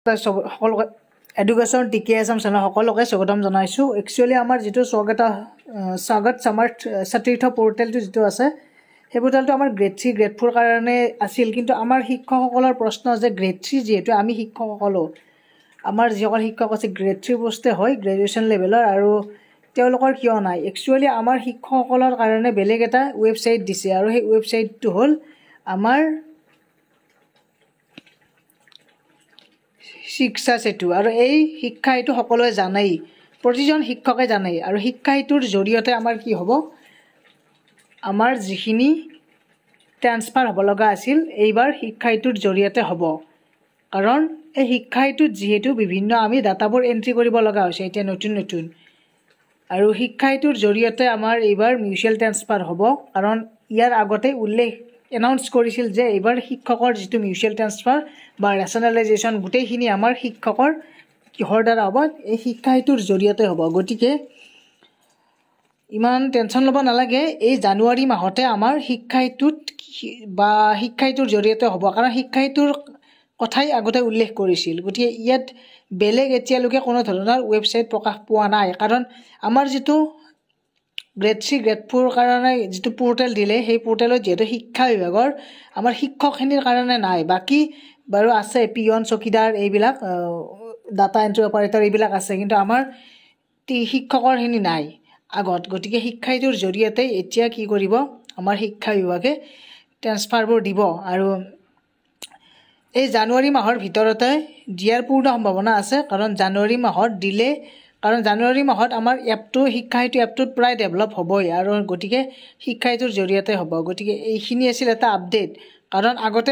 সকলোকে এডুকেশ্যন টিকে আছাম চেনেল সকলোকে স্বাগতম জনাইছোঁ। একচুৱেলি আমাৰ যিটো স্বাগত সামাৰ্থ সতীৰ্থ পৰ্টেলটো যিটো আছে সেই পৰ্টেলটো আমাৰ গ্ৰেড 3 গ্ৰেড 4 কাৰণে আছিল, কিন্তু আমাৰ শিক্ষকসকলৰ প্ৰশ্ন যে গ্ৰেড 3 যিহেতু আমি শিক্ষকসকলো আমাৰ যিসকল শিক্ষক আছে গ্ৰেড 3 পোষ্টে হয় গ্ৰেজুৱেশ্যন লেভেলৰ, আৰু তেওঁলোকৰ কিয় নাই। একচুৱেলি আমাৰ শিক্ষকসকলৰ কাৰণে বেলেগ এটা ৱেবছাইট দিছে, আৰু সেই ৱেবছাইটটো হ'ল আমাৰ শিক্ষা সেতু। আৰু এই শিক্ষা সেতু সকলোৱে জানেই, প্ৰতিজন শিক্ষকে জানেই। আৰু শিক্ষা সেতুৰ জৰিয়তে আমাৰ কি হ'ব, আমাৰ যিখিনি ট্ৰান্সফাৰ হ'ব লগা আছিল এইবাৰ শিক্ষা সেতুৰ জৰিয়তে হ'ব। কাৰণ এই শিক্ষা সেতুত যিহেতু বিভিন্ন আমি ডাটাবোৰ এণ্ট্ৰি কৰিব লগা হৈছে এতিয়া নতুন আৰু শিক্ষা সেতুৰ জৰিয়তে আমাৰ এইবাৰ মিউচুৱেল ট্ৰান্সফাৰ হ'ব। কাৰণ ইয়াৰ আগতে এনাউন্স কৰিছিল যে এইবাৰ শিক্ষকৰ যিটো মিউচুৱেল ট্ৰান্সফাৰ বা ৰেচনেলাইজেশ্যন গোটেইখিনি আমাৰ শিক্ষকৰ কিহৰ দ্বাৰা হ'ব, এই শিক্ষা সেতুৰ জৰিয়তে হ'ব। গতিকে ইমান টেনশ্যন ল'ব নালাগে, এই জানুৱাৰী মাহতে আমাৰ শিক্ষা সেতুত বা শিক্ষা সেতুৰ জৰিয়তে হ'ব। কাৰণ শিক্ষা সেতুৰ কথাই আগতে উল্লেখ কৰিছিল। গতিকে ইয়াত বেলেগ এতিয়ালৈকে কোনো ধৰণৰ ৱেবছাইট প্ৰকাশ পোৱা নাই। কাৰণ আমাৰ যিটো গ্ৰেড 3 গ্ৰেড 4 কাৰণে যিটো পৰ্টেল দিলে সেই পৰ্টেলত যিহেতু শিক্ষা বিভাগৰ আমাৰ শিক্ষকখিনিৰ কাৰণে নাই, বাকী বাৰু আছে পিয়ন চকীদাৰ এইবিলাক ডাটা এণ্ট্ৰি অপাৰেটৰ এইবিলাক আছে, কিন্তু আমাৰ শিক্ষকৰখিনি নাই আগত। গতিকে শিক্ষা সেতুৰ জৰিয়তে এতিয়া কি কৰিব, আমাৰ শিক্ষা বিভাগে ট্ৰান্সফাৰবোৰ দিব। আৰু এই জানুৱাৰী মাহৰ ভিতৰতে দিয়াৰ পূৰ্ণ সম্ভাৱনা আছে। কাৰণ জানুৱাৰী মাহত দিলে, কাৰণ জানুৱাৰী মাহত আমাৰ এপটো শিক্ষা সেতু এপটোত প্ৰায় ডেভেলপ হ'বই, আৰু গতিকে শিক্ষা সেতুৰ জৰিয়তে হ'ব। গতিকে এইখিনি আছিল এটা আপডেট। কাৰণ আগতে